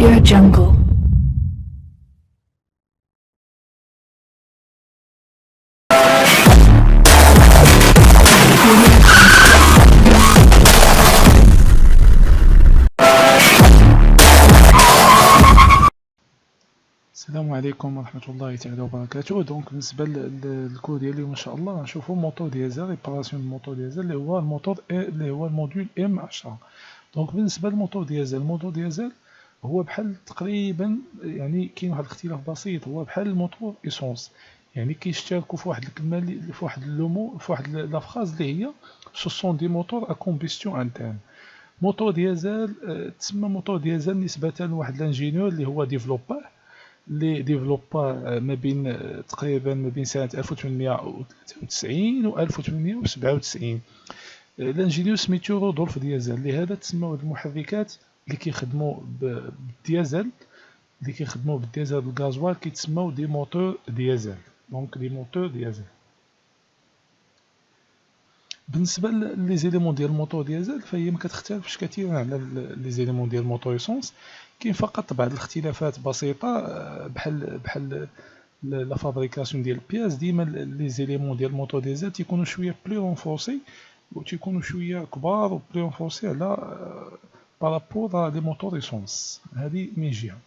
AudioJungle. السلام عليكم ورحمة الله تعالى وبركاته. دونك بالنسبة للكود ديال اليوم ان شاء الله غنشوفو موتور ديزل، ريباراسيون الموتور ديزل اللي هو الموتور اللي هو الموديول ام 10. دونك بالنسبة للموتور ديزل، الموتور ديزل هو بحال تقريبا، يعني كاين واحد الاختلاف بسيط، هو بحال الموتور ايسونس، يعني كيشتركوا في واحد الكلمة في واحد لومو، في واحد لا فراز اللي هي سو سون دي موتور ا كومبيستيون انترن. موتور ديزل تسمى موتور ديزل نسبة لواحد الانجينيور اللي هو ديفلوبر اللي ديفلوبا ما بين تقريبا ما بين سنة 1893 و 1897. الانجينيور سميتو رودولف ديزل. لهذا تسموا هاد المحركات اللي كيخدموا بالديزل، اللي كيخدموا بالديزل بالغازوال كيتسموا دي موتور ديزل. دونك دي موتور ديزل. بالنسبه لي زيليمون ديال الموتور ديزل فهي ما كتختلفش كثيرا على لي زيليمون ديال الموتور ايسونس. كاين فقط بعض الاختلافات بسيطه، بحال لا فابريكاسيون ديال البياس. ديما لي زيليمون ديال الموتور ديزل تيكونوا شويه بلي رونفورسي و تيكونوا شويه كبار و بلي رونفورسي على بارابور لي موتور ايسونس. هذه من جهه.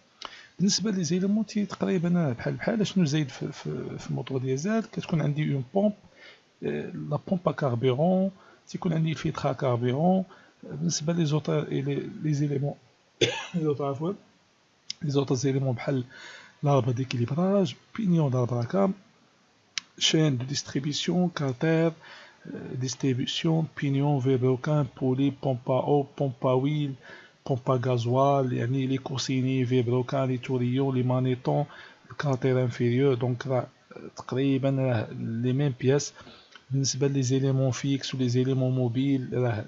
بالنسبه لي زيليمون تقريبا بحال شنو زايد في الموتور ديزل، كتكون عندي اون بومب، لا بومب ا كاربيرون، تيكون عندي الفيلتر ا كاربيرون. بالنسبه لي زوطر لي زيليمون عفوا لي زوطر زيليمون بحال l'arbre d'équilibrage, pignon d'arbre à cam, chaîne de distribution, carter, distribution, pignon, V-broquin, poulie, pompe à eau, pompe à huile, pompe à gasoil, يعني les coussinets, V-broquin, les tourillons, les manetons, le carter inférieur. Donc là تقريبا les mêmes pièces. بالنسبة les éléments fixes ou les éléments mobiles راه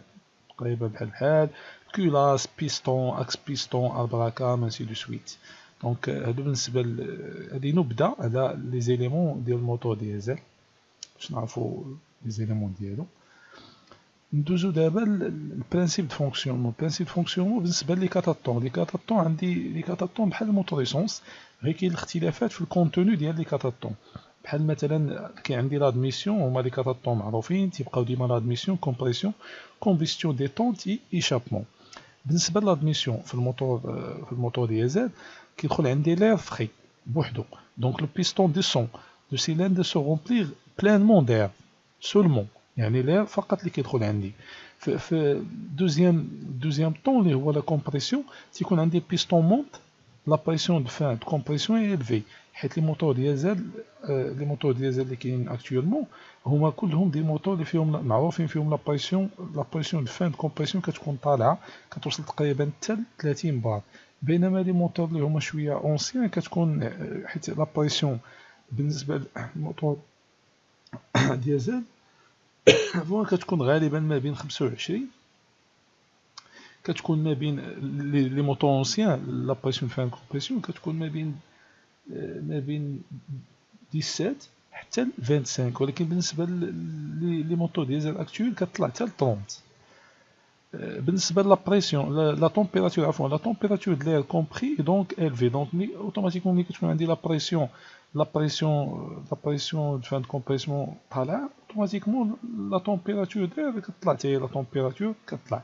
تقريبا بحال culasse, piston, axe piston, arbre à cam, ainsi de suite. دونك هادو بالنسبة هادي نبذة على لي زيليمون ديال الموتور ديزل باش نعرفو لي زيليمون ديالو. ندوزو دابا البرانسيب دو فونكسيونمون. البرانسيب دو فونكسيونمون بالنسبة لي كاتاطون، لي كاتاطون عندي لي كاتاطون بحال الموتور ايسونس، غير كاين الاختلافات في الكونتوني ديال لي كاتاطون. بحال مثلا كاين عندي لادميسيون، هما لي كاتاطون معروفين تيبقاو ديما لادميسيون، كومبريسيون، كومبيستيون ديتونت، ايشابمون. بالنسبة لادميسيون في الموتور ديزل كيدخل عندي لير فري بوحدو. دونك لو بيستون ديسون لو سيلندر سو رومبليغ بلانمون دير سولمون، يعني لير فقط اللي كيدخل عندي. في دوزيام طون اللي هو لا كومبريسيون تيكون عندي بيستون مونت، لا بريسيون دو فان دو كومبريسيون اي الفي، حيت لي موتور ديزل اللي كاينين اكطوالمون هما كلهم دي موتور اللي فيهم معروفين فيهم لا بريسيون دو فان دو كومبريسيون كتكون طالعه كتوصل تقريبا حتى 30 بار. بينما لي موتور اللي هما شويه اونسيان كتكون حيت لا بريسيون بالنسبه للموتور ديزل فوا كتكون غالبا ما بين 25، كتكون ما بين لي موتور اونسيان لا بريسيون فان كومبريسيون كتكون ما بين 17 حتى 25، ولكن بالنسبه لي موتور ديزل اكطويل كتطلع حتى ل 30. بالنسبه لا بريسيون لا طومبيراتور عفوا لا طومبيراتور د لير كومبري دونك الفي، دونك اوتوماتيكمون ملي كتكون عندي لا بريسيون دو فان كومبريسيون طالعه اوتوماتيكمون لا طومبيراتور ديال كتطلع حتى هي لا طومبيراتور كتطلع.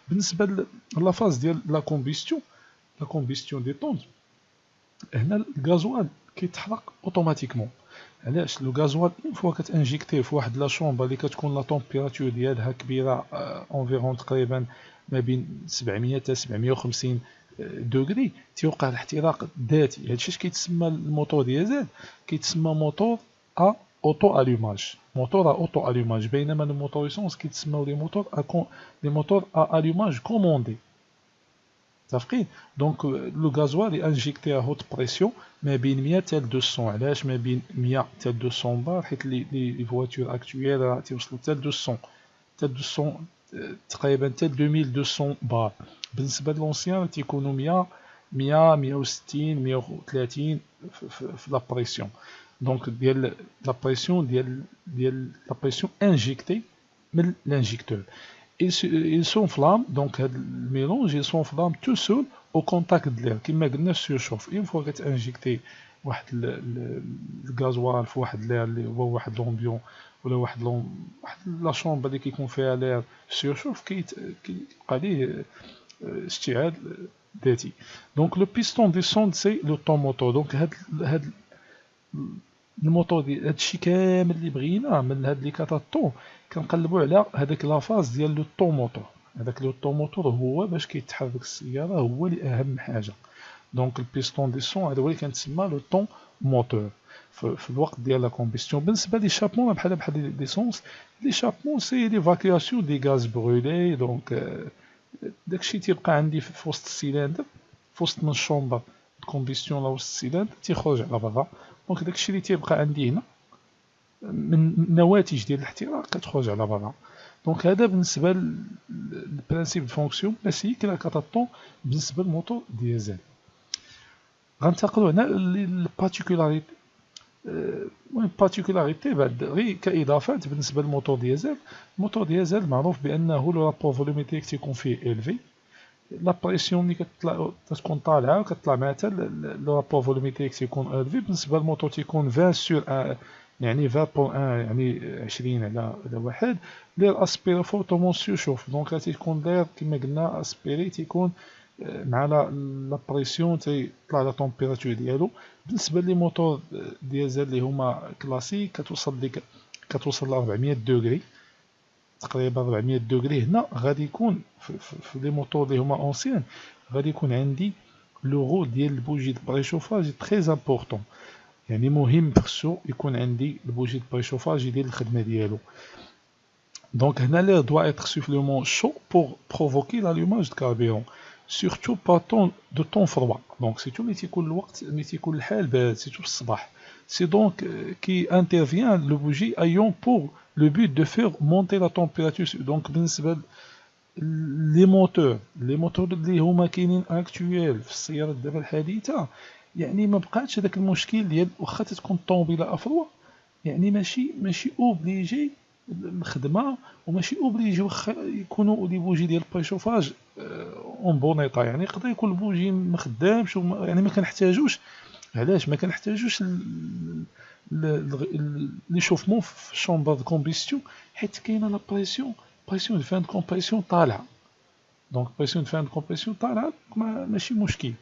بالنسبه لا فاز ديال لا كومبيستيون دي طونت، هنا الغازوال كيتحرق اوتوماتيكمون. علاش؟ لو غازوال اون فوا كتانجيكتيه في واحد لا شومبر اللي كتكون لا طومبيراتور ديالها كبيره اونفيرون تقريبا ما بين 700 حتى 750 دوغري، تيوقع الاحتراق الذاتي. هادشي كيتسمى الموتور ديزل كيتسمى موتور ا اوتو الوماج، بينما الموتور ايسونس كيتسموا لي موتور ا الوماج كوموندي. متفقين؟ دونك لو غازوال انجيكتي ا هوت بريسيون ما بين 100 حتى 200. علاش ما بين 100 حتى 200 بار؟ حيت لي فواتور اكطويل راه تيوصلوا حتى 200 تقريبا حتى 2200 بار. بالنسبه لونسيان تيكونوا 100 160 130 في لا بريسيون. دونك ديال لا بريسيون ديال لا بريسيون انجيكتي من l'Injecteur. Il s'enflamme, donc le mélange il s'enflamme tout seul او كونتاكت د لير كيما قلنا سيرشوف. اون فوا كتانجيكتي واحد الغازوال في واحد لير اللي هو واحد لومبيون ولا واحد لا شومبر اللي كيكون فيها لير سيرشوف، كيبقى ليه اشتعال ذاتي. دونك لو بيستون ديسوند سي لو طون موتور. دونك هاد الموتور ديال هادشي كامل اللي بغينا من هاد لي كاتاطون كنقلبوا على هذاك لافاز ديال لو طون موتور. هذاك لو طون موتور هو باش كيتحرك السياره، هو اللي اهم حاجه. دونك البيستون ديسون هذا هو اللي كنتسمى لو طون موتور في الوقت ديال لا كومبيستيون. بالنسبه لي شابمون بحال ليسونس، لي شابمون سي ليفاكياسيون دي غاز برويلي. دونك داكشي تيبقى عندي في وسط السيلندر، في وسط من الشومبر كومبيستيون لا وسط السيلندر تيخرج على برا. دونك داكشي اللي تيبقى عندي هنا من نواتج ديال الاحتراق كتخرج على برا. دونك هذا بالنسبه للبرانسيب دو فونكسيون كلاسيك لا كاتاطون بالنسبه للموتور ديزل. غنتقلوا هنا للبارتيكولاريتي. المهم بارتيكولاريتي بعد غير كاضافات بالنسبه للموتور ديزل. الموتور ديزل معروف بانه لو رابور فولوميتريك تيكون فيه الفي، لا بريسيون اللي كتكون طالعه وكتطلع معها حتى لو رابور فولوميتريك تيكون الفي. بالنسبه للموتور تيكون 20 سور يعني 20.1 يعني 20 على واحد. لير اسبيري فورتومون سيرشوف. دونك تيكون لير كما قلنا اسبيري تيكون مع لا بريسيون تيطلع لا طومبيراتور ديالو. بالنسبه لي موتور ديزل اللي هما كلاسيك كتوصل ل 400 دوغري تقريبا 400 دوغري. هنا غادي يكون في لي موتور اللي هما اونسيان غادي يكون عندي لو رول ديال البوجي د بريشوفاج تري امبورطون. يعني مهم خصو يكون عندي البوجي د بريشوفاج يدير الخدمه ديالو. دونك هنا l'air doit être suffisamment chaud pour provoquer l'allumage de carburant, surtout pas de temps froid. Donc c'est tout ملي تيكون الوقت ملي تيكون الحال بارد سيتو في الصباح. C'est donc qui intervient le bougie ayant pour le but de faire monter la température. Donc بالنسبة لي موتور اللي هما كاينين اكطويل في السيارات دابا الحديثة، يعني ما بقاتش هذاك المشكل ديال واخا تكون الطوموبيله افروا، يعني ماشي اوبليجي الخدمه وماشي اوبليجي واخا يكونوا لي بوجي ديال البريشوفاج اون بون ايطا. يعني يقدر يكون البوجي ما خدامش يعني ما كنحتاجوش. علاش ما كنحتاجوش لي شوفمون في الشومبر دو كومبيستيون؟ حيت كاينه لا بريسيون دو فان دو كومبريسيون طالعه. دونك بريسيون دو فان دو كومبريسيون طالعه ماشي مشكل.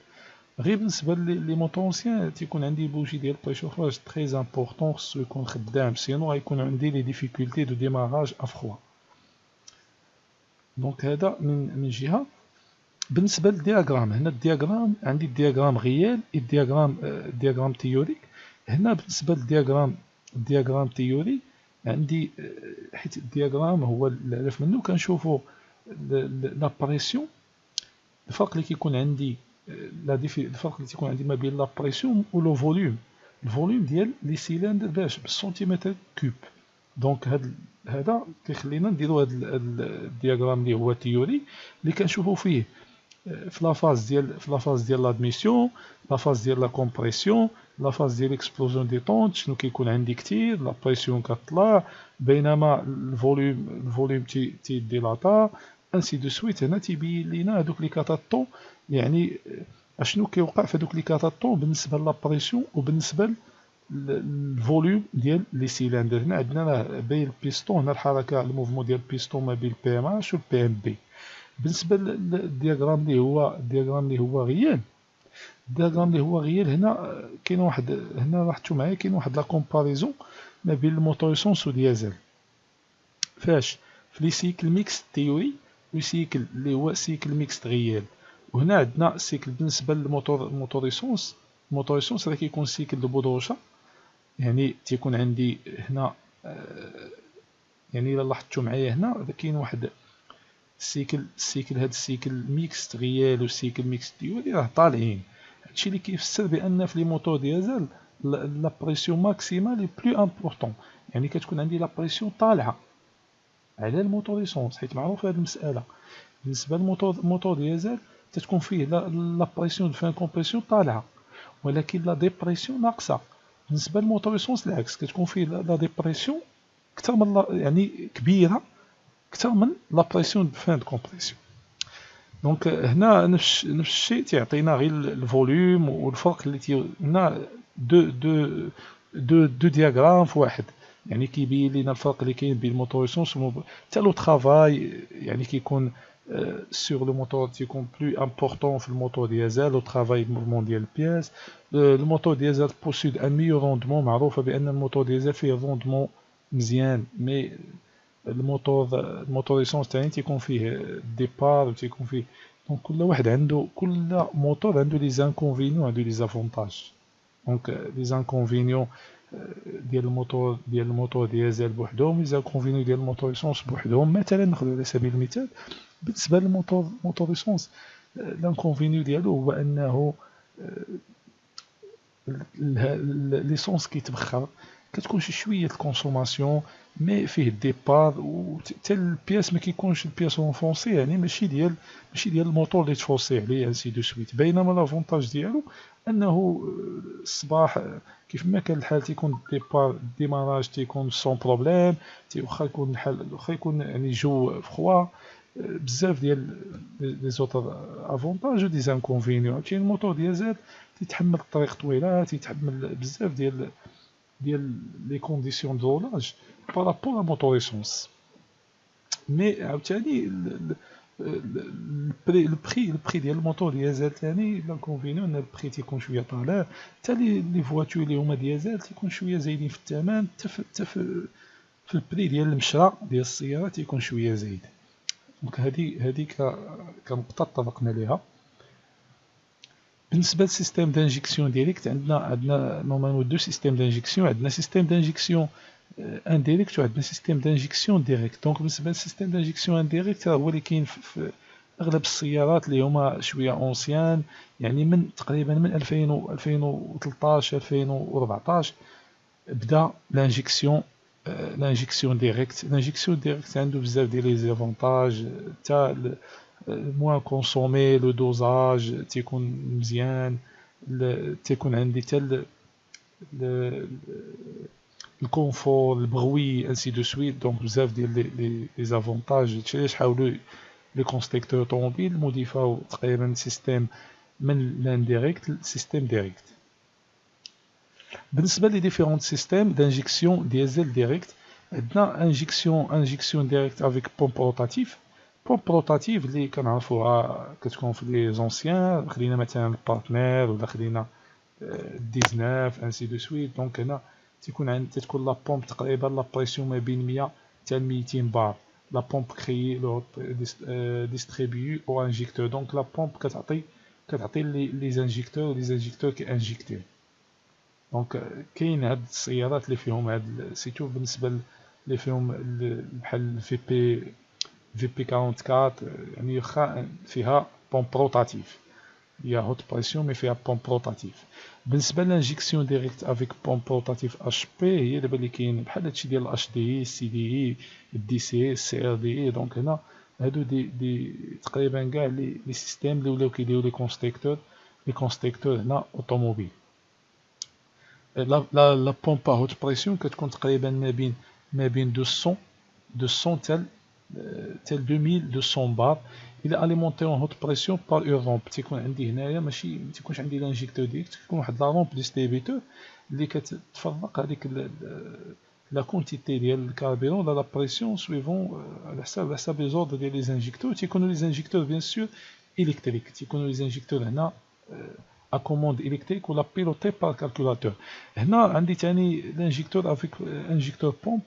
غير بالنسبه لي موتور اونسيان تيكون عندي بوجي ديال بريشوفاج تري امبورطون خصو يكون خدام، سينو غيكون عندي لي ديفيكولتي دو ديماراج افخوا. دونك هذا من جهه. بالنسبه للدياغرام، هنا الدياغرام عندي الدياغرام غيال الدياغرام تيوريك. هنا بالنسبه للدياغرام تيوري عندي حيت الدياغرام هو الهدف منه كنشوفوا لا بريسيون، الفرق اللي كيكون عندي الفرق اللي تيكون عندي ما بين لا بريسيون و لو فوليوم. الفوليوم ديال لي سيلندر باش بالسنتيمتر كوب. دونك هذا كيخلينا نديرو هذا الدياغرام اللي هو تيوري اللي كنشوفوا فيه في لافاز ديال لادميسيون، لافاز ديال لا كومبريسيون، لافاز ديال اكسبلوزيون دي طونط شنو كيكون عندي كتير، لا بريسيون كطلع، بينما الفوليوم تيديلاطا انسي دو سويت. هنا تيبين لينا هذوك لي كاتاطون يعني اشنو كيوقع في هذوك لي كاتاطون بالنسبه لا بريسيون وبالنسبه للفوليوم ديال لي سيلندر. هنا عندنا بين البيستون، هنا الحركه الموفمون ديال البيستون ما بين البي ام اش والبي ام بي. بالنسبه للدياغرام اللي هو غيال، هنا كاين واحد، هنا لاحظتوا معايا كاين واحد لا كومباريزون ما بين الموتور ايسونس وديازل. فاش في لي سيكل ميكس تيوري وسيكل اللي هو سيكل ميكس غيال. وهنا عندنا سيكل بالنسبه للموتور ايسونس راه كيكون سيكل دو بودروشا. يعني تيكون عندي هنا يعني الا لاحظتوا معايا هنا كاين واحد السيكل هاد السيكل ميكس غيال والسيكل ميكس تيوري راه طالعين. هادشي اللي كيفسر بان في لي موتور ديزل لا بريسيون ماكسيمال لي بلو امبورطون، يعني كتكون عندي لا بريسيون طالعه على الموتور ايسونس، حيت معروف هاد المساله. بالنسبه للموتور ديزل تتكون فيه لا بريسيون دو فان كومبريسيون طالعه ولكن لا ديبريسيون ناقصه. بالنسبه للموتور ايسونس العكس، كتكون فيه لا ديبريسيون اكثر من يعني كبيره اكثر من لا بريسيون دو فان دو كومبريسيون. دونك هنا نفس الشيء تيعطينا غير الفوليوم والفرق اللي هنا دو دياغرام في واحد، يعني كيبين لينا الفرق اللي كاين بين الموتور ايسونس حتى لو ترافاي يعني كيكون سور لو موتور تيكون بلو امبورطون في الموتور ديزل لو ترافاي موفمون ديال البياس. الموتور ديزل بوسيد ان ميو روندمون، معروفه بان الموتور ديزل فيه روندمون مزيان، مي الموتور ايسونس تاعي تيكون فيه ديبار وتيكون فيه، دونك كل واحد عنده، كل موتور عنده لي زانكونفينيون وعنده لي زافونتاج. دونك لي زانكونفينيون ديال الموتور ديزل بوحدهم، لي زانكونفينيون ديال الموتور ايسونس بوحدهم. مثلا ناخذ على سبيل المثال بالنسبه للموتور ايسونس، لانكونفينيو ديالو هو انه ليسونس كيتبخر، كتكون شي شويه الكونسوماسيون مي فيه الديبار، و حتى البياس ما كيكونش البياس اونفونسي، يعني ماشي ديال الموتور اللي تفوسي عليه انسي دو سويت. بينما لافونتاج ديالو انه الصباح كيف ما كان الحال تيكون الديبار الديماراج تيكون سون بروبليم، واخا يكون الحال واخا يكون يعني جو فخوا، بزاف ديال لي زوتر افونتاج و دي زانكونفينيون. عاوتاني الموتور ديزل تيتحمل الطريق طويله، تيتحمل بزاف ديال لي كونديسيون دو رولاج بارابور ا موتور ايسونس. مي عاوتاني البري ديال الموتور ديزل تاني لانكونفينيون ان البري تيكون شويه طالع، حتى لي فواتور اللي هما ديزل تيكون شويه زايدين في الثمن، حتى في البري ديال المشرى ديال السياره تيكون شويه زايد. دونك هذه كنقطه اتفقنا ليها. بالنسبه للسيستيم دانجيكسيون ديريكت، عندنا نورمالمون دو سيستيم دانجيكسيون، عندنا سيستيم دانجيكسيون انديريكت وعندنا سيستيم دانجيكسيون ديريكت. دونك بالنسبه للسيستيم دانجيكسيون انديريكت هو اللي كاين في اغلب السيارات اللي هما شويه اونسيان، يعني من تقريبا من 2013 2014 بدا لانجيكسيون ديريكت. لانجيكسيون ديريكت عنده بزاف ديال لي زافونتاج، حتى موان كونسومي، لو دوزاج تيكون مزيان، تيكون عندي حتى الكونفور، البغوي انسي دو سويت. دونك بزاف ديال لي زافونتاج. هادشي علاش حاولوا لي كونستركتور طوموبيل موديفاو تقريبا السيستيم من لانديريكت للسيستيم ديريكت. بالنسبه لي ديفيرونت سيستيم دانجيكسيون ديزل ديريكت، عندنا انجيكسيون ديريكت افيك بومب روتاتيف. بومب روتاتيف اللي كنعرفوها كتكون في لي زونسيان، خدينا مثلا البارتنير ولا خدينا 19 انسي دو سويت. دونك هنا تتكون لا بومب تقريبا لا بريسيون ما بين 100 حتى 200 بار. لا بومب كريي لو ديستريبيو او انجيكتور. دونك لا بومب كتعطي لي زانجيكتور كي انجيكتيو. دونك كاين هاد السيارات اللي فيهم هاد سيتو بالنسبه اللي فيهم بحال في بي 44، يعني واخا فيها بومب روتاتيف، هي هوت بريسيون مي فيها بومب روتاتيف. بالنسبه للانجيكسيون ديريكت افيك بومب روتاتيف اش بي، هي دابا اللي كاين بحال هادشي ديال الاش دي اي، السي دي اي، الدي سي اي، السي ار دي اي. دونك هنا هادو دي تقريبا كاع لي سيستيم اللي ولاو كيديرو لي كونستركتور هنا اوتوموبيل. لا بومب هوت بريسيون كتكون تقريبا ما بين 200 حتى 2200 بار. الى اليمونتي اون هوت بريسيون بار اون رومب، تيكون عندي هنايا ماشي ما تيكونش عندي لانجيكتور ديريكت، تيكون واحد لا رومب ديستريبيتور اللي كتفرق هذيك لا كونتيتي ديال الكاربيرون ولا لا بريسيون سويفون على حساب لي زوردر ديال لي زانجيكتور. تيكونوا لي زانجيكتور بيان سور الكتريك، تيكونوا لي زانجيكتور هنا à commande électrique ou la pilotée par calculateur. هنا عندي تاني l'injecteur avec injecteur pompe.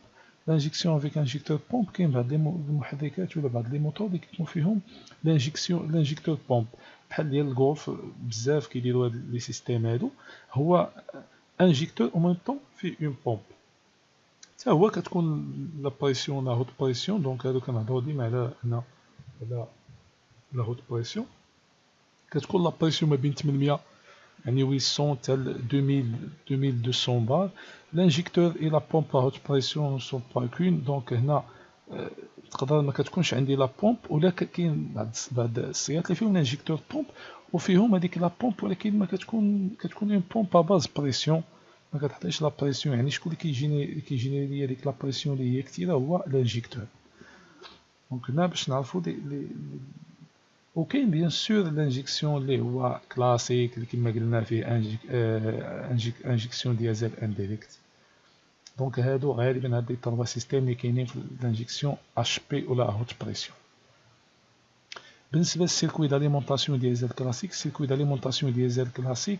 l'injection avec injecteur pompe كاين بعض المحركات ولا بعض لي موتور اللي كيكون فيهم l'injecteur pompe بحال ديال الغولف. بزاف كيديروا هاد لي سيستيم هادو، هو انجيكتور او ميم طون في اون بومب، حتى هو كتكون لا بريسيون لا هوت بريسيون. دونك هادو كنهضروا ديما على هنا على لا هوت بريسيون، كتكون لا بريسيون ما بين 800 يعني 800 حتى 2200 بار. لانجيكتور اي لا بومب لا هوت بريسيون سون با كون. دونك هنا تقدر ما كتكونش عندي لا بومب، ولا كاين بعض السيارات اللي فيهم لانجيكتور بومب وفيهم هذيك لا بومب، ولكن ما كتكون اون بومب ا باز بريسيون، ما كتعطيش لا بريسيون. يعني شكون اللي كيجيني ليا ديك لا بريسيون اللي هي كثيره هو لانجيكتور. دونك هنا باش نعرفوا وكاين بيان سور لانجيكسيون اللي هو كلاسيك اللي كما قلنا فيه انجيكسيون ديازل انديريكت. دونك هادو غالبا هاد لي 3 سيستيم اللي كاينين في الانجيكسيون اش بي ولا هوت بريسيون. بالنسبه للسيركوي داليمونطاسيون ديازل كلاسيك، السيركوي داليمونطاسيون ديازل كلاسيك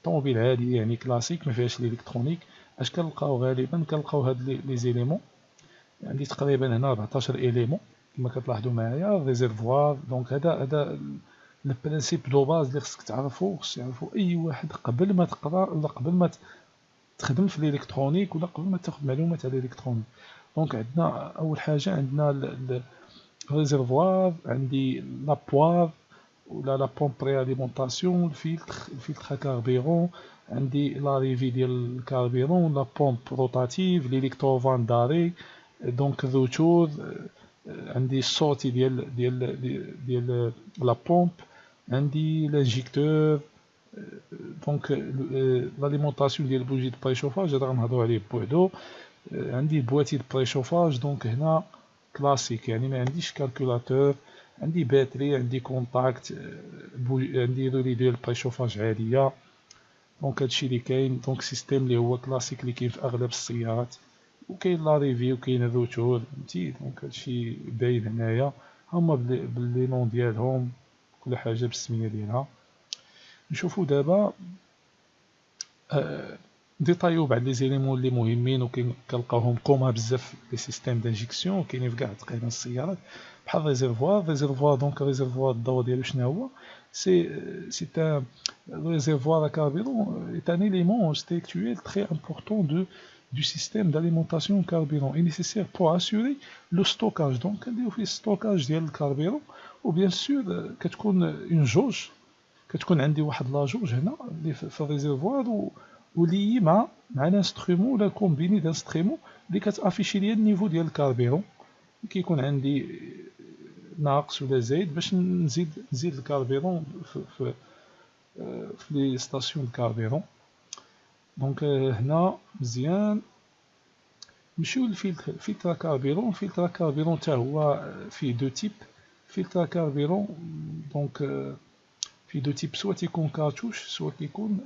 طوموبيل عاديه يعني كلاسيك ما فيهاش الالكترونيك. اش كنلقاو غالبا؟ كنلقاو هاد لي زيليمون، عندي تقريبا هنا 14 اليمون كما كتلاحظوا معايا. ريزيرفوار، دونك هذا البرانسيب دو باز اللي خصك تعرفو، خص يعرفو اي واحد قبل ما تقرا ولا قبل ما تخدم في الالكترونيك ولا قبل ما تاخذ معلومات على الالكترونيك. دونك عندنا اول حاجه عندنا الريزيرفوار، عندي لابوار ولا لا بومب رياليمونطاسيون، الفلتر كاربيرون، عندي لاريفي ديال الكاربيرون، لا بومب روتاتيف، ليليكتروفان داري، دونك الروتور، عندي الصوتي ديال لا بومب، عندي لانجيكتور، دونك لاليمونطاسيون ديال البوجي دو بريشوفاج هذا غنهضروا عليه بوحدو. عندي بواتي دو بريشوفاج، دونك هنا كلاسيك يعني ما عنديش كالكولاتور، عندي باتري، عندي كونتاكت، عندي رولي ديال بريشوفاج عاديه. دونك هادشي اللي كاين، دونك سيستيم اللي هو كلاسيك اللي كاين في اغلب السيارات. وكاين لا ريفي وكاين الروتور، فهمتي؟ دونك هادشي باين هنايا هما باللي نون ديالهم، كل حاجه بالسميه ديالها. نشوفو دابا ديطايو بعض لي زيليمون اللي مهمين وكنلقاوهم كوما بزاف لي سيستيم دانجيكسيون كاينين في كاع تقريبا السيارات، بحال ريزيرفوار. دونك ريزيرفوار الضوء ديالو شنو هو؟ سي ان réservoir à carburant est un élément structurel très important du système d'alimentation au carburant et nécessaire pour assurer le stockage. Donc نديرو فيه stockage ديال الكاربيرون. وبيان سور كتكون اون جوج، كتكون عندي واحد لا جوج هنا اللي في الريزيرفوار ولي مع لانسترومون ولا كومبيني دانسترومون اللي كتافيشي ليا النيفو ديال الكاربيرون. كيكون عندي ناقص ولا زايد باش نزيد الكاربيرون في لي ستاسيون الكاربيرون. دونك هنا مزيان نمشيو للفلتر. فلتر كاربيرون، فلتر كاربيرون حتى هو فيه دو تيب. فلتر كاربيرون دونك فيه دو تيب، سوا تيكون كارتوش سوا كيكون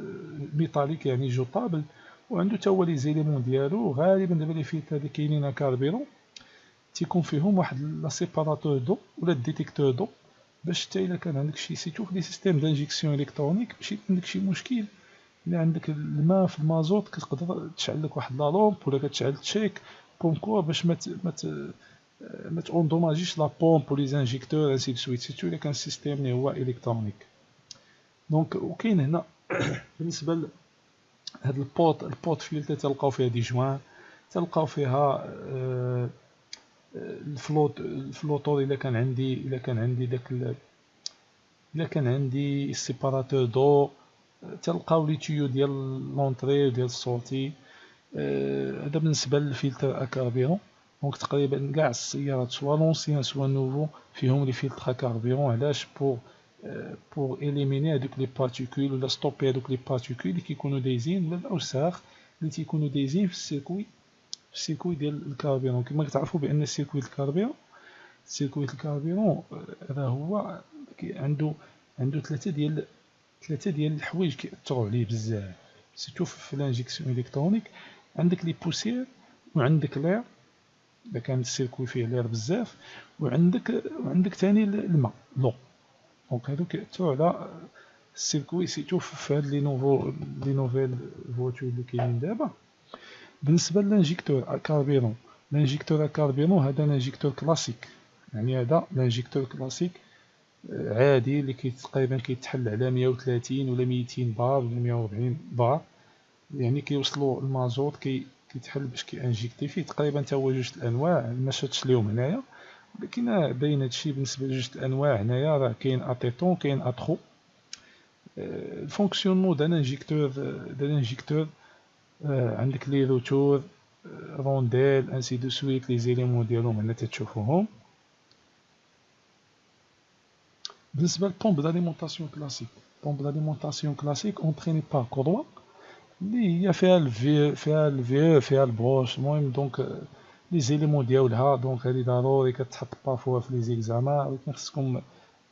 ميتاليك يعني جوطابل، وعندو تا هو لي زيليمون ديالو. غالبا دابا لي فلتر اللي كاينين كاربيرون تيكون فيهم واحد لا سيباراتور دو ولا ديتيكتور دو، باش حتى الا كان عندك شي سيتو في لي سيستيم دانجيكسيون الكترونيك ماشي عندك شي مشكل. الا عندك الماء في المازوت كتقدر تشعل لك واحد لا لومب ولا كتشعل تشيك كونكور باش ما تاندوماجيش لا بومب ولي زانجيكتور انسي دو سويت، سيتو الا كان السيستيم اللي هو الكترونيك. دونك وكاين هنا بالنسبه لهاد البورت فلتر تلقاو فيها دي جوان، تلقاو فيها الفلوطور الا كان عندي داك الا كان عندي السيباراتور دو، تلقاو لي تيو ديال لونطري وديال السورتي. هذا بالنسبه للفلتر كاربيرون. دونك تقريبا كاع السيارات سوا لونسيان سوا نوفو فيهم لي فلتر كاربيرون. علاش؟ بور إليميني هادوك لي بارتيكول ولا ستوبي هادوك لي بارتيكول اللي كيكونوا دايزين ولا الأوساخ اللي تيكونوا دايزين في السيركوي ديال الكاربيرون. كما كتعرفوا بأن السيركوي الكاربيرون هذا هو عنده ثلاثة ديال الحوايج كيأثروا عليه بزاف، سيرتو في لانجيكسيون الكترونيك. عندك لي بوسيير وعندك لير اذا كان السيركوي فيه لير بزاف، وعندك ثاني الماء لو. دونك هادو كيأثروا على السيركوي سيرتو في هاد لي نوفيل فواتور اللي كاينين دابا. بالنسبه للانجيكتور كاربيرون، الانجيكتور كاربيرون هذا لانجيكتور كلاسيك، يعني هذا لانجيكتور كلاسيك عادي اللي تقريبا كيتحل على 130 ولا 200 بار ولا 140 بار، يعني كيوصلوا المازوت كيتحل باش كيانجيكتي فيه. تقريبا تا هو جوج الانواع ما شفتش ليهم هنايا، ولكن باين هادشي بالنسبه لجوج الانواع هنايا. راه كاين اتيتون كاين اترو. الفونكسيونمون دان انجيكتور عندك لي روتور رونديل انسي دو سويت، لي زيليمون ديالهم هنا تتشوفوهم. بالنسبه للبومب داليمونطاسيون كلاسيك، بومب داليمونطاسيون كلاسيك اونطريني بار كوروا اللي هي فيها الفي فيها البروش. المهم دونك لي زيليمون ديالها، دونك هادي ضروري كتحط بارفوا في لي زيكزامان، ولكن خصكم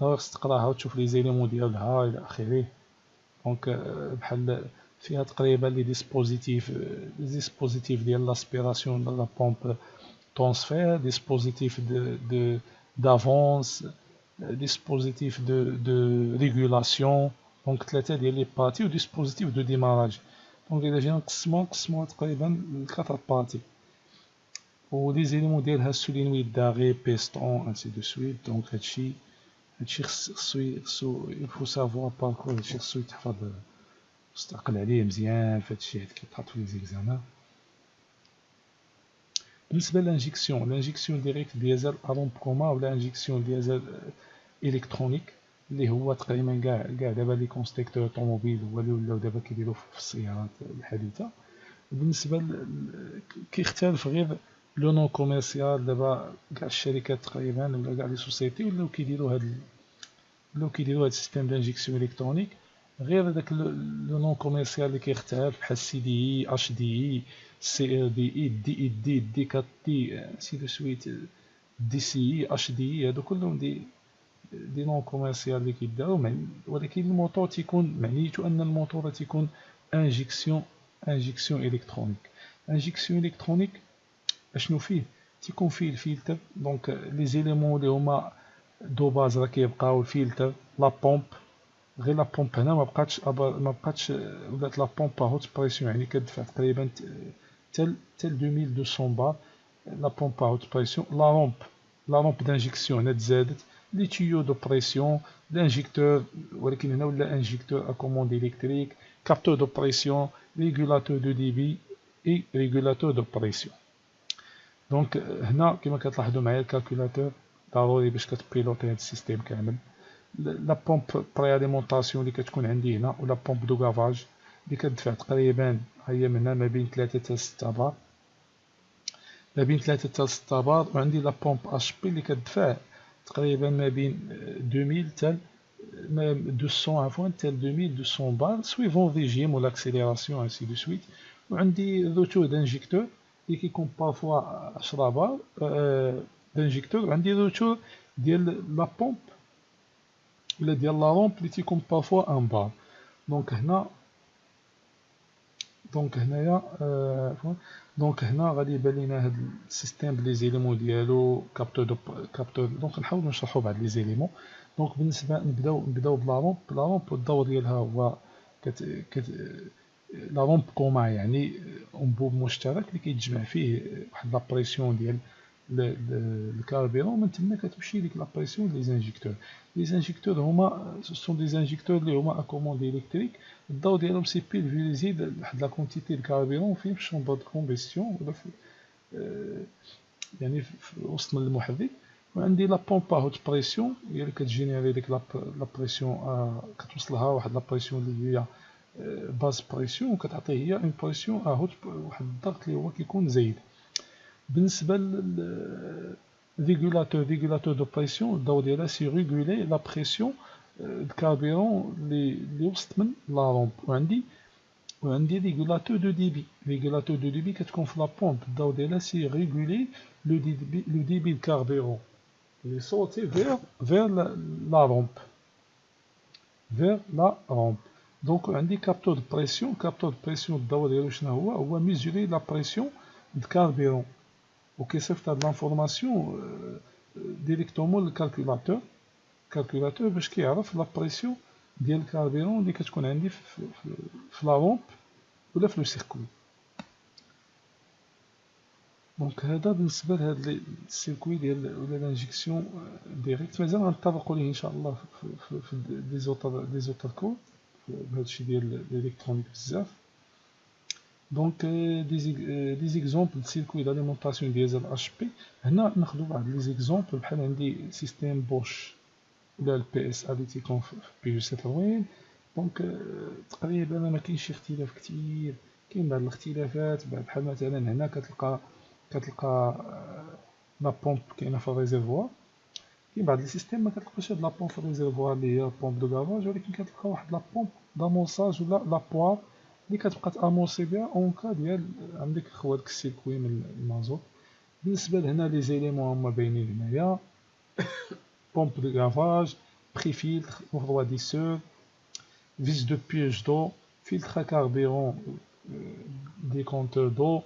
خصك تقراها وتشوف لي زيليمون ديالها الى اخره. دونك بحال فيها تقريبا لي ديسبوزيتيف ديال لاسبيراسيون لا بومب ترانسفير، ديسبوزيتيف دو دافونس، ديسبوزيتيف دو ريغولاسيون. دونك 3 ديال لي بارتي و ديسبوزيتيف دو ديماراج. دونك الا جينا نقسموها تقريبا ل 4 بارتي، و لي زيليمون ديالها السولينويد داغي بيستون انسي دو سويت. دونك هادشي خصو يلفو سافوار باركور، هادشي خصو يتحفظ، خصو تعقل عليه مزيان في هادشي هاد كيتحط في لي زيكزامان. بالنسبه لانجيكسيون ديريكت ديزل الومب كوما ولا انجيكسيون ديزل الكترونيك اللي هو تقريبا كاع دابا لي كونستركتور طوموبيل هو اللي ولاو دابا كيديروا في السيارات الحديثه. بالنسبه كيختلف غير لو نون كوميرسيال. دابا كاع الشركات تقريبا ولا كاع لي سوسيتي ولاو كيديروا هاد السيستيم دانجيكسيون الكترونيك، غير هذاك لو نون كوميرسيال اللي كيختلف بحال سي دي اي، اش دي اي، سي ار دي اي، دي اي دي، دي 4 دي، سي دو سويت، دي سي اي، اش دي اي. هادو كلهم دي نون كوميرسيال اللي كيداروا، ولكن الموتور تيكون معنيتو ان الموتور تيكون انجيكسيون الكترونيك. انجيكسيون الكترونيك اشنو فيه؟ تيكون فيه الفلتر. دونك لي زيليمون اللي هما دو باز راه كيبقاو الفلتر، لا بومب. غير لا بومب هنا ما بقاتش ولات لا بومب هوت بريسيون، يعني كتدفع تقريبا تال 2200 بار. لا بومب هوت بريسيون. لا لومب دانجيكسيون هنا تزادت، لي تيو دو بريسيون، لانجيكتور، ولكن هنا ولا انجيكتور ا كوموند الكتريك، كابتور دو بريسيون، ريغولاتور دو ديبي اي ريغولاتور دو بريسيون. دونك هنا كما كتلاحظوا معايا الكالكولاتور ضروري باش كتبيلوتي هاد السيستيم كامل. لا بومب بري اليمونطاسيون اللي كتكون عندي هنا، ولا بومب دو كافاج اللي كتدفع تقريبا هي من هنا ما بين 3 حتى 6 بار، وعندي لا بومب اش بي اللي كتدفع تقريبا ما بين 2000 حتى 200 عفوا حتى 2200 بار سويفون ريجيم ولا اكسيليراسيون انسي دو سويت. وعندي روتور دانجيكتور اللي كيكون بارفوا 10 بار دانجيكتور. وعندي روتور ديال لا بومب ولا ديال لا لومب اللي تيكون بارفوا 1 بار. دونك هنا غادي يبان لينا هاد السيستيم بلي زيليمون ديالو كابتور. دونك نحاولوا نشرحوا بعض لي زيليمون. دونك بالنسبه نبداو بلا لومب الدور ديالها هو لا لومب كوما، يعني انبوب مشترك اللي كيتجمع فيه واحد لا بريسيون ديال الكاربيرون، من تما كتمشي ديك لا بريسيون لي زانجيكتور. لي زانجيكتور هما سون دي زانجيكتور اللي هما ا كوموند الكتريك. الضوء ديالهم سي بيلفيزي واحد لا كونتيتي دو كاربيرون فيه في الشومبر دو كومبيستيون ولا في يعني في وسط من المحرك. وعندي لا بومب هوت بريسيون هي اللي كتجينيري ديك لا بريسيون، كتوصلها واحد لا بريسيون اللي هي باز بريسيون، وكتعطيه هي اون بريسيون هوت، واحد الضغط اللي هو كيكون زايد. بالنسبه ريغولاتور دو بريسيون الدور ديالها سي ريغولي لا بريسيون دو كاربيرون اللي وسط من لا لومب. وعندي ريغولاتور دو ديبي كتكون في لا بومب. الدور ديالها سي ريغولي لو ديبي دو كاربيرون اللي صوتي فير لا رومب. دونك عندي كابتور دو بريسيون. الدور ديالو شنو هو ميزوري لا بريسيون دو كاربيرون، وكيصيفط هاد لانفورماسيون ديريكتومون للكالكولاتور باش كيعرف لا بريسيون ديال الكاربيرون اللي كتكون عندي في لا رومب ولا في لو سيركوي. دونك هذا بالنسبه لهاد السيركوي ديال ولا لانجيكسيون ديريكت. مازال غنطرقوا ليه ان شاء الله في دي زوتر كور بهادشي ديال الالكترونيك بزاف. دونك دي زيكزومبل د سيركوي داليمونطاسيون ديزل اش بي. هنا ناخذوا بعض لي زيكزومبل بحال عندي سيستيم بوش ولا البي اس ا اللي تيكون في بي يو 80. دونك تقريبا ما كاينش شي اختلاف كثير. كاين بعض الاختلافات بحال مثلا هنا كتلقى لا بومب كاينه في الريزيرفوار. كاين بعض لي سيستيم ما كتلقاش هاد لا بومب في الريزيرفوار اللي هي بومب دو كافاج، ولكن كتلقى واحد لا بومب دامونساج ولا لا بوار اللي كتبقى تاموسي بها اون كا ديال عندك خوا داك السيركوي من المازوت. بالنسبه لهنا لي زيليمون هما باينين هنايا، بومب دو كافاج، pré-filtre, refroidisseur, vis de purge d'eau, filtre à carburant, décompteur d'eau,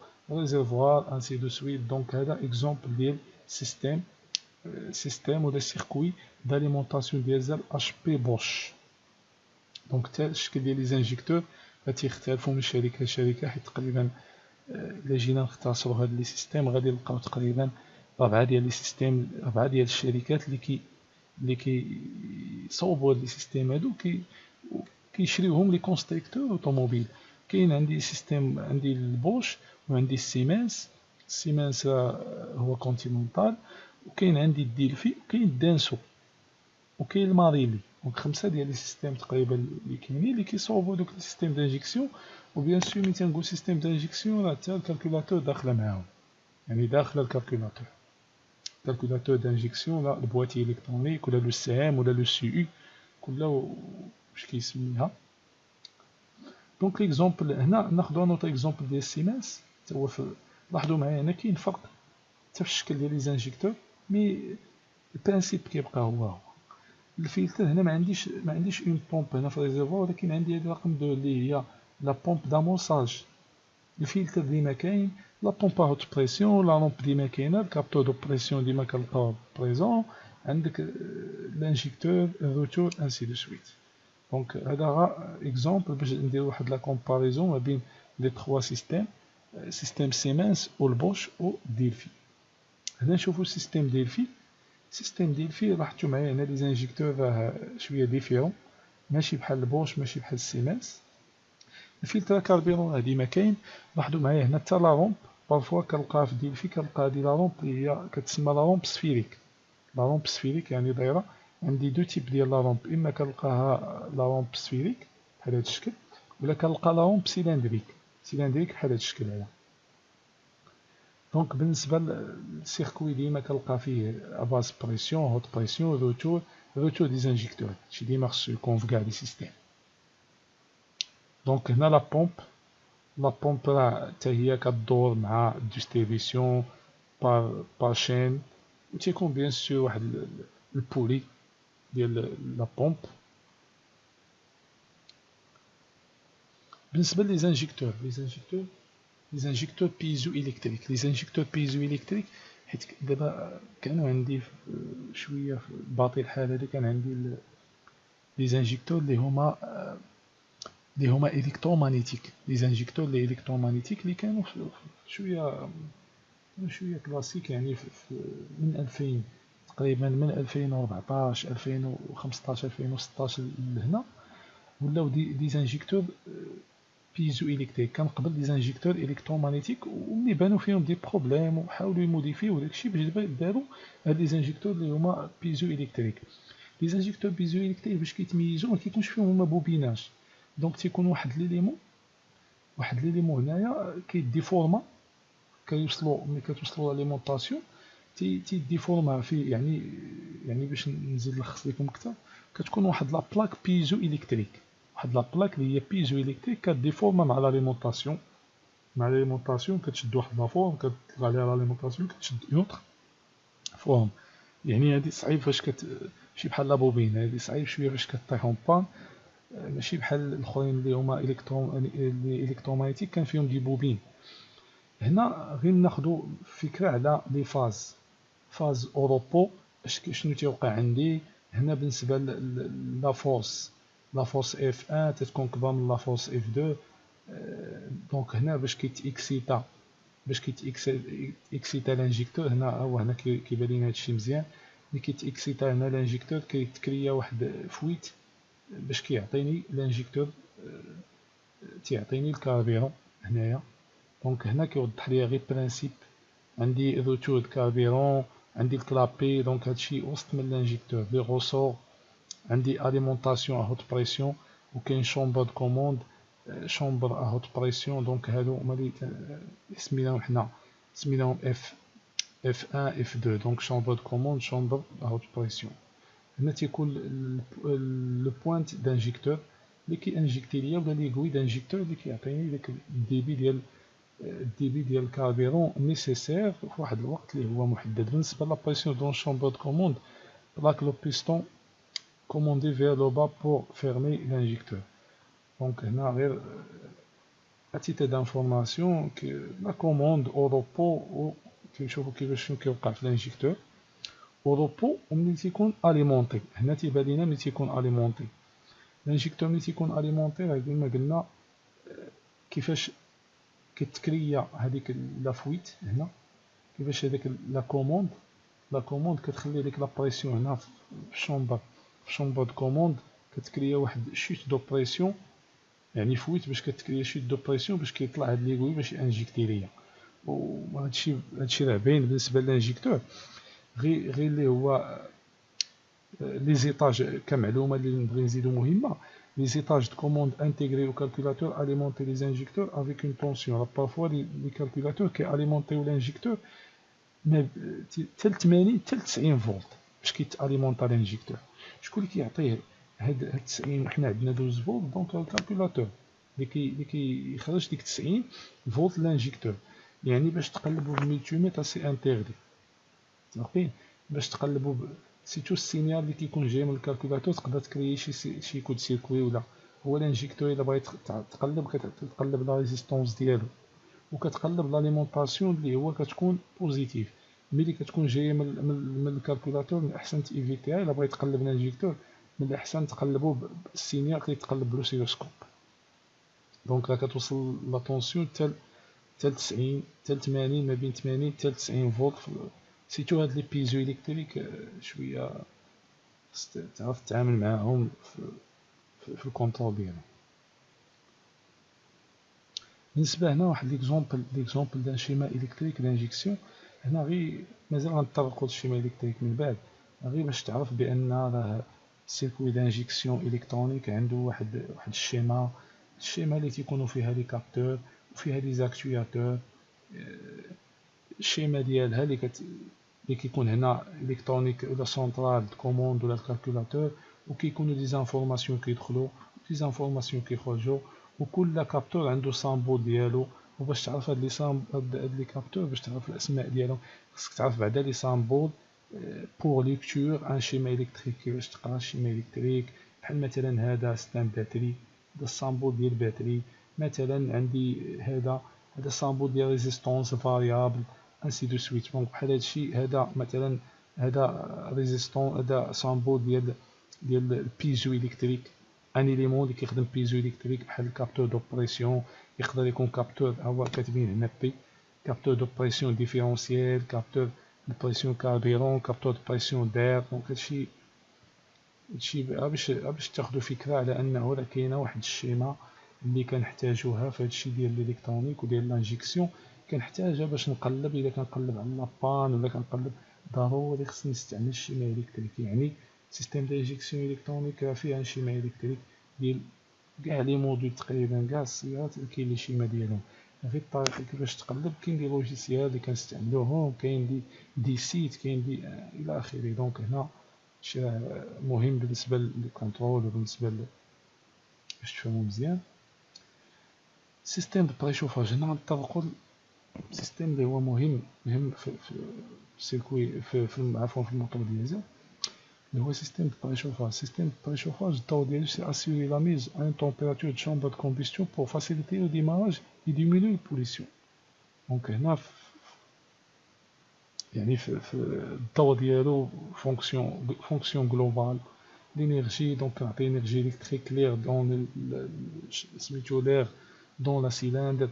réservoir, ainsi de suite. Donc هذا exemple ديال système ou des circuits d'alimentation diesel HP Bosch. دونك حتى الشكل ديال لي زانجيكتور غتيختلفوا من شركه لشركه، حيت تقريبا الا جينا نختصروا هاد لي سيستيم غادي نلقاو تقريبا 4 ديال لي سيستيم، 4 ديال الشركات اللي كيصوبوا هاد لي سيستيم هادو كيشريوهم لي كونستركتور اوتوموبيل. كاين عندي سيستيم، عندي البوش وعندي السيمنس. السيمنس هو كونتينونتال، وكاين عندي الديلفي، وكاين الدانسو، وكاين الماريلي. دونك 5 ديال لي سيستيم تقريبا اللي كاينين اللي كيصوبوا دوك لي سيستيم دانجيكسيون. وبيان سور ملي تنقول سيستيم دانجيكسيون راه حتى الكالكولاتور داخله معاهم، يعني داخله الكالكولاتور دانجيكسيون، لا البواتي الكترونيك ولا لو سي ام ولا لو سي او كلها واش كيسميها. دونك ليكزومبل هنا ناخذ نوت اكزومبل ديال سيمنس. حتى هو لاحظوا معايا هنا كاين فرق حتى في الشكل ديال لي زانجيكتور، مي البرانسيپ كيبقى هو الفلتر. هنا ما عنديش اون بومب هنا في الريزيرفوار، ولكن عندي هذه رقم 2 اللي هي لا بومب دامونساج. الفلتر ديما كاين، لا بومب هوت بريسيون، لا لومب ديما كاينه، الكابتور دو بريسيون ديما كنلقاوه بريزون، عندك الانجيكتور، الروتور، انسي دو سويت. دونك هذا غا اكزومبل باش ندير واحد لا كومباريزون ما بين لي 3 سيستيم، سيستيم سيمنس والبوش وديلفي. هنا نشوفو سيستيم ديلفي. سيستيم ديلفي لاحظتو معايا هنا لي زانجيكتور راه شويه ديفيرون، ماشي بحال البوش، ماشي بحال السيمنس. الفلتر كاربيرون راه ديما كاين. لاحظوا معايا هنا حتى لا رومب بارفوا كنلقاها في ديلفي، كنلقى هادي لا رومب اللي هي كتسمى لا رومب سفيريك. لا رومب سفيريك يعني دايره. عندي دو تيب ديال لا رومب، اما كنلقاها لا رومب سفيريك بحال هاد الشكل، ولا كنلقى لا رومب سيلندريك بحال هاد الشكل هذا. دونك بالنسبه للسيركوي ديما كنلقى فيه اباز بريسيون، هوت بريسيون، روتور دي زانجيكتور، هادشي ديما خصو يكون في كاع لي سيستيم. دونك هنا لا بومب راه حتى هي كدور مع ديستريبيسيون بار شين، و تيكون بيان سور واحد البولي ديال لا بومب. بالنسبه لي زانجيكتور، لي زانجيكتور بيزو الكتريك، حيت دابا كانوا عندي شويه في باطي الحال هذا، كان عندي لي زانجيكتور اللي هما الكترومagnétique، لي زانجيكتور اللي الكترومagnétique اللي كانوا شويه كلاسيك، يعني من 2000 تقريبا، من 2014 2015 2016 لهنا ولاو دي زانجيكتور بيزو الكتريك. كان قبل دي زانجيكتور الكترومagnétique وملي بانوا فيهم دي بروبليم وحاولوا يموديفيو داكشي باش داروا هاد لي زانجيكتور اللي هما بيزو الكتريك. لي زانجيكتور بيزو الكتريك باش كيتميزوا ما كيكونش فيهم هما بوبيناج، دونك تيكون واحد ليليمون هنايا كيديفورما، ملي كتوصلوا لاليمونطاسيون تيديفورما فيه. يعني باش نزيد نلخص لكم اكثر، كتكون واحد لا بلاك بيزو الكتريك، واحد لا بلاك اللي هي بيزو الكتريك كديفورما مع لاليمونطاسيون، كتشد واحد لا فورم، كتلقى عليها لاليمونطاسيون كتشد اون اوتر فورم. يعني هادي صعيب فاش ماشي بحال لا بوبين، هادي صعيب شويه فاش كطيح اون بان، ماشي بحال الاخرين اللي هما الكترومagnétique كان فيهم دي بوبين. هنا غير ناخذوا فكره على لي فاز اوروبو. شنو تيوقع عندي هنا بالنسبه لا فورس اف 1 تتكون كبر من لا فورس اف 2. دونك هنا باش كيتيكسيتا لانجيكتور، هنا كيبان لينا هادشي مزيان. ملي كيتيكسيتا هنا لانجيكتور كيتكريا واحد فويت باش كيعطيني لانجيكتور، تيعطيني الكاربيرون هنايا. دونك هنا كيوضح لي غير برانسيپ، عندي روتور كاربيرون، عندي الكلابي، دونك هادشي وسط من لانجيكتور لي غوسور، عندي اليمونطاسيون هوت بريسيون، وكاين شومبر دو كوموند شومبر هوت بريسيون. دونك هادو هما لي سميناهم حنا اف 1 اف 2. دونك شومبر دو كوموند شومبر هوت بريسيون. هنا تيكون لو بوينت دانجيكتور اللي كيانجيكتي ليا، ولا لي كوي دانجيكتور اللي كيعطيني داك الديبي ديال الكاربيرون نيسيسير في واحد الوقت اللي هو محدد. بالنسبه لا بريسيون دون شومبر دو كوموند، لاك لو بيستون commander vers le bas pour fermer l'injecteur. Donc هنا غير à titre d'information que la commande au repos كنشوفو كيفاش شنو كيوقع في الانجيكتور au repos وملي تيكون اليمونتي. هنا تيبان لينا ملي تيكون اليمونتي الانجيكتور، ملي تيكون اليمونتي راه كيما قلنا كيفاش كتكريا هذيك لا فويت. هنا كيفاش هذيك لا كوموند كتخلي ديك لا بريسيون هنا في الشومبر دو كوموند كتكريا واحد شوت دو بريسيون، يعني فويت باش كتكريا شوت دو بريسيون باش كيطلع هاد ليغوي باش انجيكتي ليا. وهادشي راه باين بالنسبه للانجيكتور. غير اللي هو لي زيتاج كمعلومه اللي نبغي نزيدو مهمه، لي زيتاج دو كوموند انتيغري او كالكولاتور اليمونتي لي انجيكتور افيك اون طونسيون. بارفوا لي كالكولاتور كي اليمونتيو الانجيكتور حتى 80 حتى 90 فولت باش كيتاليمونطا الانجيكتور. شكون اللي كيعطيه هاد 90؟ حنا عندنا 12 فولت، دونك الكالكولاتور اللي كيخرج ديك 90 فولت لانجيكتور. يعني باش تقلبوا بالملتيميتر سي انتيغري، عارفين باش تقلبوا سيتو السينيال اللي كيكون جاي من الكالكولاتور تقدر تكري شي كود سيركوي ولا هو الانجيكتور. الا بغيت تقلب كتقلب لا ريزيستونس ديالو وكتقلب لاليمونطاسيون اللي هو كتكون بوزيتيف. ملي كتكون جايه من الكالكولاتور من الاحسن تيفيتيها. الا بغيت تقلب الانجيكتور من الاحسن تقلبو بالسينيال كيتقلب بلوسيلوسكوب. دونك راه كتوصل لا طونسيون حتى 90 حتى 80، ما بين 80 حتى 90 فولت. سيتو هاد لي بيزو الكتريك شويه تعرف تتعامل معاهم في الكونترول ديالهم. بالنسبه هنا واحد ليكزومبل دان شيما الكتريك دانجيكسيون. هنا غير مازال غنطرقوا للشيما الكتريك من بعد، غير باش تعرف بان راه سيركوي دانجيكسيون الكترونيك عنده واحد الشيما اللي تيكونوا فيها لي كابتور وفيها لي زاكتوياتور. الشيما ديالها اللي كيكون هنا الكترونيك ولا سونترال كوموند ولا الكالكولاتور، وكيكونوا دي زانفورماسيون كيدخلوا دي زانفورماسيون كيخرجوا، وكل كابتور عنده سامبول ديالو. وباش تعرف هاد لي كابتور، باش تعرف الاسماء ديالهم خصك تعرف بعدا لي سامبول بور ليكتور ان شيما الكتريك. كيفاش تقرا شيما الكتريك، بحال مثلا هذا ستان باتري، هذا السامبول ديال باتري. مثلا عندي هذا سامبول ديال ريزيستونس فاريابل انسي دو سويت. دونك بحال هادشي هذا مثلا هذا ريزيستون، هذا سامبول ديال البيزو الكتريك، ان اليمون اللي كيخدم بيزو الكتريك بحال الكابتور دو بريسيون. يقدر يكون كابتور هو كاتبين هنا بي، كابتور دو بريسيون ديفيرونسييل، كابتور دو بريسيون كاربيرون، كابتور دو بريسيون داير. دونك هادشي باش تاخدو فكره على انه راه كاينه واحد الشيما اللي كنحتاجوها في هادشي ديال الالكترونيك وديال لانجيكسيون. كنحتاجها باش نقلب، الا كنقلب على لابان ولا كنقلب ضروري خصني نستعمل الشيما الكتريك. يعني سيستيم دانجيكسيون الكترونيك راه فيها شيما الكتريك ديال كاع لي موديل تقريبا، كاع السيارات كاين لي شيما ديالهم. غير الطريقه كيفاش تقلب، كاين دي لوجيسيال اللي كنستعملوهم، كاين دي سيت، كاين دي الى اخره. دونك هنا شي مهم بالنسبه للكونترول وبالنسبه باش تفهموا مزيان. سيستيم دو بريشوفاج، هنا غنطبقوا السيستيم اللي هو مهم في السيركوي عفوا في الموتور ديزل، اللي هو سيستيم دو بريشوفاج. سيستيم دو بريشوفاج الدور ديالو سي اسيوري لا ميز ا اون تمبيراتور دو شامبر دو كومبيستيون بور فاسيليتي لو ديماراج اي ديمينوي البوليسيون. دونك هنا يعني في الدور ديالو فونكسيون جلوبال لينيرجي. دونك كنعطي انرجي الكتريك لير دون سميتو لير دون لا سيلندر.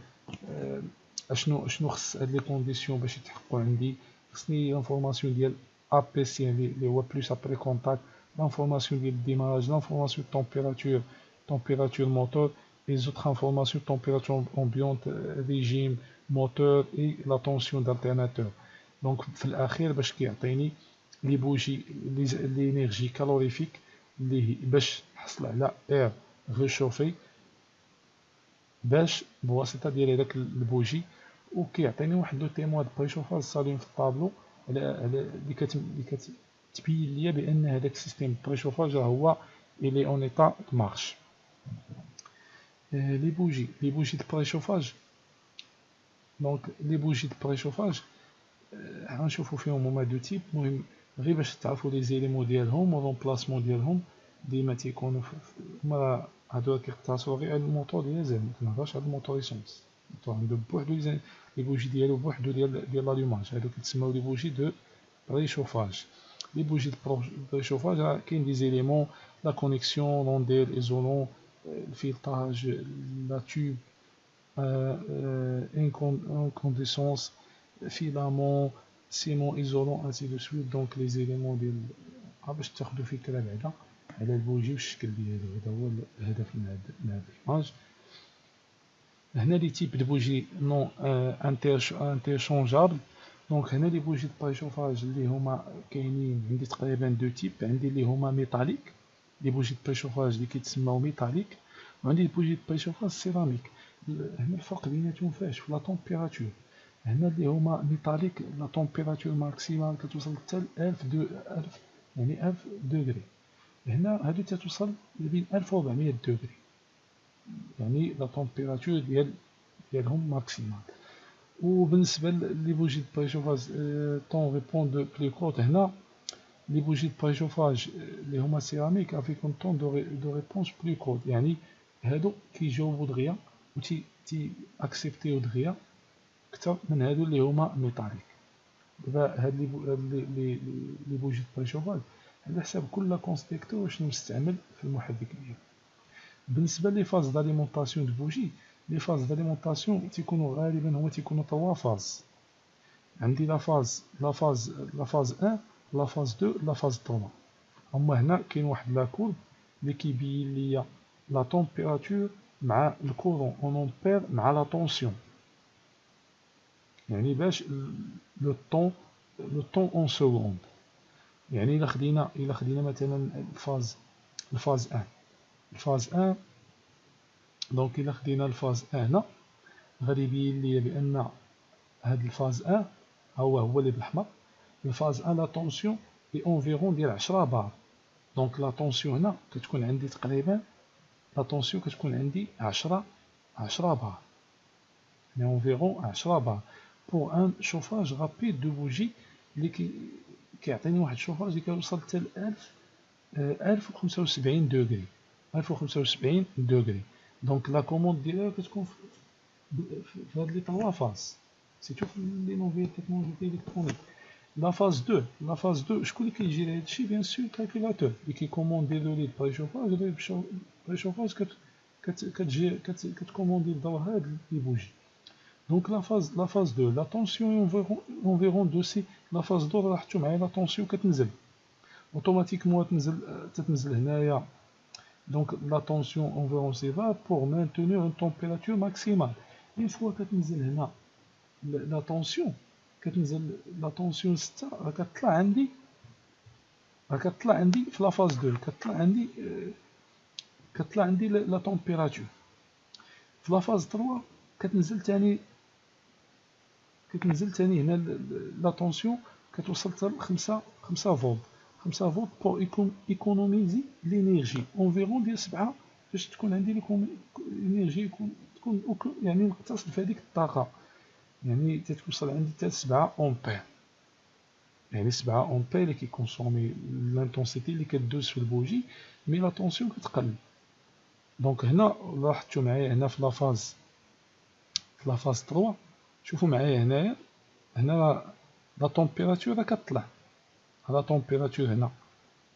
اشنو خص هاد لي كونديسيون باش يتحققوا عندي؟ خصني لانفورماسيون ديال ا بي سي اللي هو بلوس ابري كونتاكت، لانفورماسيون ديال الديماراج، لانفورماسيون température moteur, les autres informations température ambiante, régime moteur et la tension d'alternateur. دونك في الاخير باش كيعطيني لي بوجي لينيرجي كالوريفيك اللي باش نحصل على اير ريشوفي باش بواسطه ديال هذاك البوجي. وكيعطيني واحد لو تيموا د بريشوفاج صالين في الطابلو على اللي كتبين ليا بان هذاك السيستيم بريشوفاج راه هو الي اون ايتا دو مارش. لي بوجي د بريشوفاج. دونك لي بوجي د بريشوفاج غنشوفو فيهم هما دو تيب. المهم غير باش تعرفوا لي زيليمون ديالهم و رومبلاسمون ديالهم. ديما تيكونوا هما هادو كيقتصروا غير على الموتور ديال مكنهضرش على الموتور ايسونس. الموتور عندو بوحدو لي بوجي ديالو بوحدو ديال لالوماج، هادو كيتسماو لي بوجي دو بريشوفاج. لي بوجي دو بريشوفاج راه كاين دي زيليمون، لا كونيكسيون، رونديل، ايزولون، الفيلتراج، لا توب، انكونديسونس، فيلامون، سيمون ايزولون، انسي دو سويت. دونك لي زيليمون ديال باش تاخدو فكرة بعدا على البوجي والشكل ديالو. هذا هو الهدف من هاد الإيماج. هنا لي تيب دو بوجي نون انترشونجابل. دونك هنا لي بوجي دو بريشوفاج اللي هما كاينين عندي تقريبا دو تيب. عندي اللي هما ميتاليك، لي بوجي دو بريشوفاج اللي كيتسماو ميتاليك، وعندي لي بوجي دو بريشوفاج سيراميك. هنا الفرق بيناتهم فاش؟ في لا طومبيراتور. هنا اللي هما ميتاليك لا طومبيراتور ماكسيمال كتوصل حتى ل 1000 يعني 1000 دوغري. هنا هادو تتوصل بين 1400 دوغري، يعني لا طومبيراتور ديالهم ماكسيمال. وبالنسبه لي بوجي دو بريشوفاج طون ريبون دو بلي كورت، هنا لي بوجي دو بريشوفاج اللي هما سيراميك افيك اون طون دو ريبونس بلي كورت، يعني هادو كيجاوبو دغيا و تي اكسبتيو دغيا اكثر من هادو اللي هما ميتاليك. دابا هاد لي بوجي دو بريشوفاج على حساب كل كونستيكتور شنو مستعمل في المحرك ديالو. بالنسبه لي فاز داليمونطاسيون دو بوجي، لي فاز داليمونطاسيون تيكونوا غالبا هما تيكونوا 3 فاز. عندي لا فاز 1، لا فاز 2، لا فاز 3. هما هنا كاين واحد لا كورب اللي كيبين ليا لا طومبيراتور مع الكورون اون امبير مع لا طونسيون، يعني باش لو طون اون سكوند. يعني الا خدينا مثلا الفاز 1 دونك الا خدينا الفاز 1 هنا غادي يبين لي بان هاد الفاز 1 هو اللي بالاحمر. الفاز 1 لا طونسيون اي اونفيرون ديال 10 بار. دونك لا طونسيون هنا كتكون عندي تقريبا 10 بار، يعني اونفيرون 10 بار بور ان شوفاج رابيد دو بوجي اللي كيعطيني واحد الشوفاج اللي كيوصل حتى ل 1075 دوغري. 1075 دوغري. دونك لا كوموند ديالها كتكون في هاد لي 3 فاز. سيتو في لي نوفيل تكنولوجي الكترونيك. لا فاز 2 شكون اللي كيجير هادشي؟ بيان سور كالكولاتور اللي كيكوموندي لو لي بريشوفاج. بريشوفاج كتكوموندي دور هاد لي بوجي. دونك لا فاز 2 لا طونسيون اونفيرون دو سي. لا فاز 2 لاحظتوا معايا لا طونسيون كتنزل اوتوماتيكمون، تتنزل هنايا. دونك لا طونسيون environ c'est va pour maintenir une température maximale. Une fois كتنزل هنا لا طونسيون، كتنزل لا طونسيون 6 راه كتطلع عندي في لا فاز 2 كتطلع عندي لا طومبيراتور. في لا فاز 3 كتنزل ثاني هنا لا طونسيون كتوصل حتى ل 5 فولت. 5 فولت بور ايكونوميزي لينيرجي اونفيرون ديال 7 باش تكون عندي الانرجي تكون يعني نقتصد في هذيك الطاقه، يعني تتوصل عندي حتى 7 امبير. يعني 7 امبير اللي كيكونسومي لانتونسيتي اللي كدوز في البوجي، مي لا طونسيون كتقل. دونك هنا لاحظتوا معايا هنا في لا فاز 3 شوفوا معايا هنا لا طومبيراتور راه كتطلع. لا طومبيراتور هنا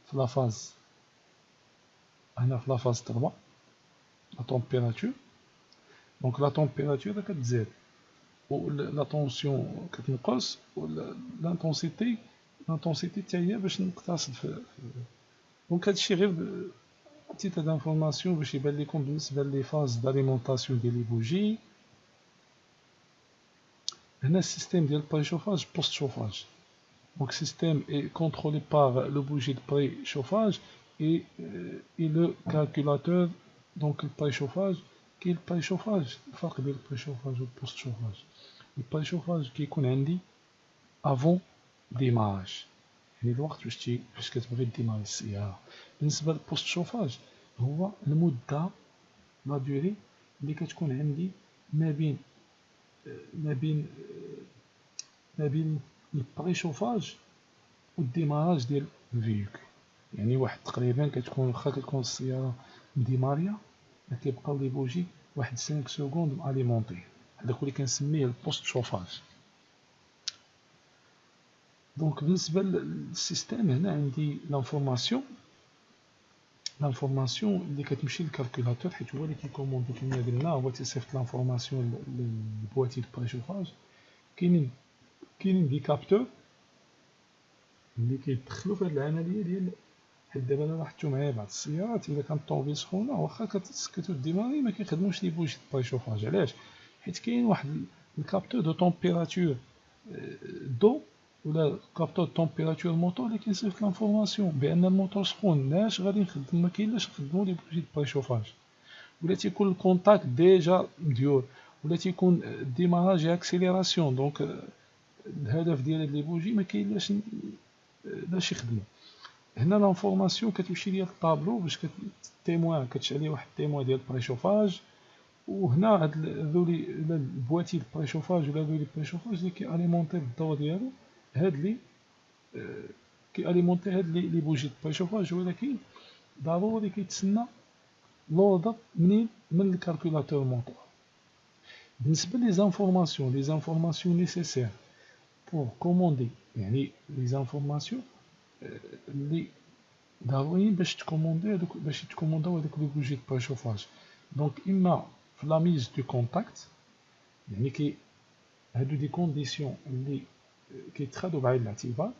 في لا فاز 3 لا طومبيراتور. دونك لا طومبيراتور راه كتزاد و لا طونسيون كتنقص و لانتونسيتي حتى هي باش نقتصد في. دونك هادشي غير تيت دانفورماسيون باش يبان لكم بالنسبه لي فاز داليمونطاسيون ديال لي بوجي. هنا السيستيم ديال بريشوفاج بوست شوفاج. Donc le système est contrôlé par le bougie de préchauffage et le calculateur. Donc le préchauffage, qui est le préchauffage, le فرق بين le préchauffage et le post-chauffage. Le préchauffage كيكون عندي avant démarrage، يعني الوقت باش كتبغي ديماري السيارة. بالنسبة للبوست شوفاج هو المدة لا دوري اللي كتكون عندي ما بين البريشوفاج والديماراج ديال الفيكول. يعني واحد تقريبا كتكون واخا كتكون السياره مديماريه كيبقاو لي بوجي واحد 5 سكوند اليمونطي. هذاك هو اللي كنسميه البوست شوفاج. دونك بالنسبه للسيستيم هنا عندي لانفورماسيون اللي كتمشي للكالكولاتور، حيت هو اللي كيكوموندي كما قلنا، هو تيصيفط لانفورماسيون للبواتي دو بريشوفاج. كاينين دي كابتور اللي كيدخلوا في هذه العمليه ديال، حيت دابا انا لاحظتو معايا بعض السيارات الا كانت الطوموبيل سخونه واخا كتديماري ما كيخدموش لي بوجي دو بريشوفاج. علاش؟ حيت كاين واحد الكابتور دو طومبيراتور دو ولا كابتور دو طومبيراتور موتور اللي كيصيفط لانفورماسيون بان الموتور سخون، ناش غادي نخدم، ما كاينلاش نخدمو لي بوجي دو بريشوفاج، ولا تيكون الكونتاكت ديجا مديور، ولا تيكون الديماراج اكسيليراسيون. دونك الهدف ديال هاد لي بوجي ما كاينلاش باش يخدموا. هنا لانفورماسيون كتمشي ليا الطابلو باش كتيموان، كتشعل لي واحد التيموان ديال البريشوفاج، وهنا هذولي البواتي د البريشوفاج ولا هذولي البريشوفاج اللي كياليمونتي بالضوء ديالو، هاد لي كياليمونتي هاد لي بوجي د البريشوفاج. ولكن ضروري كيتسنى لوردر منين؟ من الكالكولاتور موتور. بالنسبه لي زانفورماسيون نيسيسير بور كوموندي، يعني لي زانفورماسيون اللي ضروريين باش تكومونداو هذوك لي بوجي دو بريشوفاج. دونك اما في لا ميز دو كونتاكت، يعني هادو دي كونديسيون اللي كيتخادو بعين الاعتبار.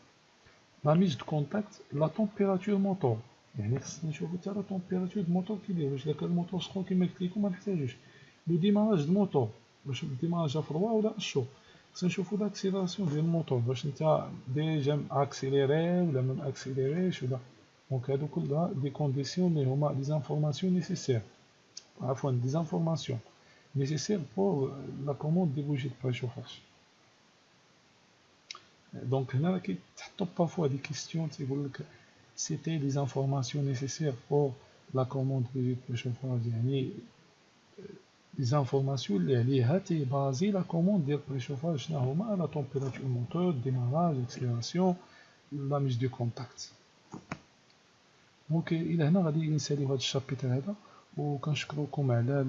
لا ميز دو كونتاكت، لا طومبيراتور موتور، يعني خصنا نشوفو حتى لا طومبيراتور دو موتور كيدير، واش الا كان الموتور سخون كيما قلت لكم ما نحتاجوش. لو ديماراج دو موتور، واش الديماراج فروا ولا اشو. خصنا نشوفو لاكسيليراسيون ديال الموتور، واش نتا ديجا اكسيليري ولا ما اكسيليريش ولا. دونك هادو كلها دي كونديسيون اللي هما دي زانفورماسيون نيسيسير، عفوا دي زانفورماسيون نيسيسير بور لا كوموند دي بوجي دو بريشوفاج. دونك هنا كيتحطو بارفوا دي كيستيون تيقول لك سيتي دي زانفورماسيون نيسيسير بور لا كوموند دو بوجي دو بريشوفاج، يعني دي زانفورماسيون اللي عليها تيبازي لا كوموند ديال بريشوفاج. شنو هما؟ لا طومبيراتور موتور، ديماراج، اكسيليراسيون، لا ميز دو كونتاكت. دونك الى هنا غادي نساليو هاد الشابيتر هذا، وكنشكركم على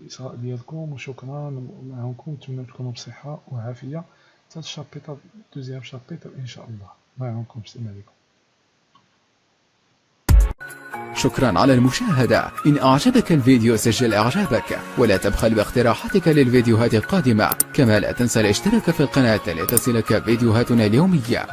الاصغاء ديالكم، وشكرا معكم، نتمنى تكونوا بصحه وعافيه. حتى الشابيتر دوزيام شابيتر ان شاء الله. معكم، السلام عليكم. شكرا على المشاهدة. إن أعجبك الفيديو سجل إعجابك، ولا تبخل باقتراحاتك للفيديوهات القادمة. كما لا تنسى الاشتراك في القناة لتصلك فيديوهاتنا اليومية.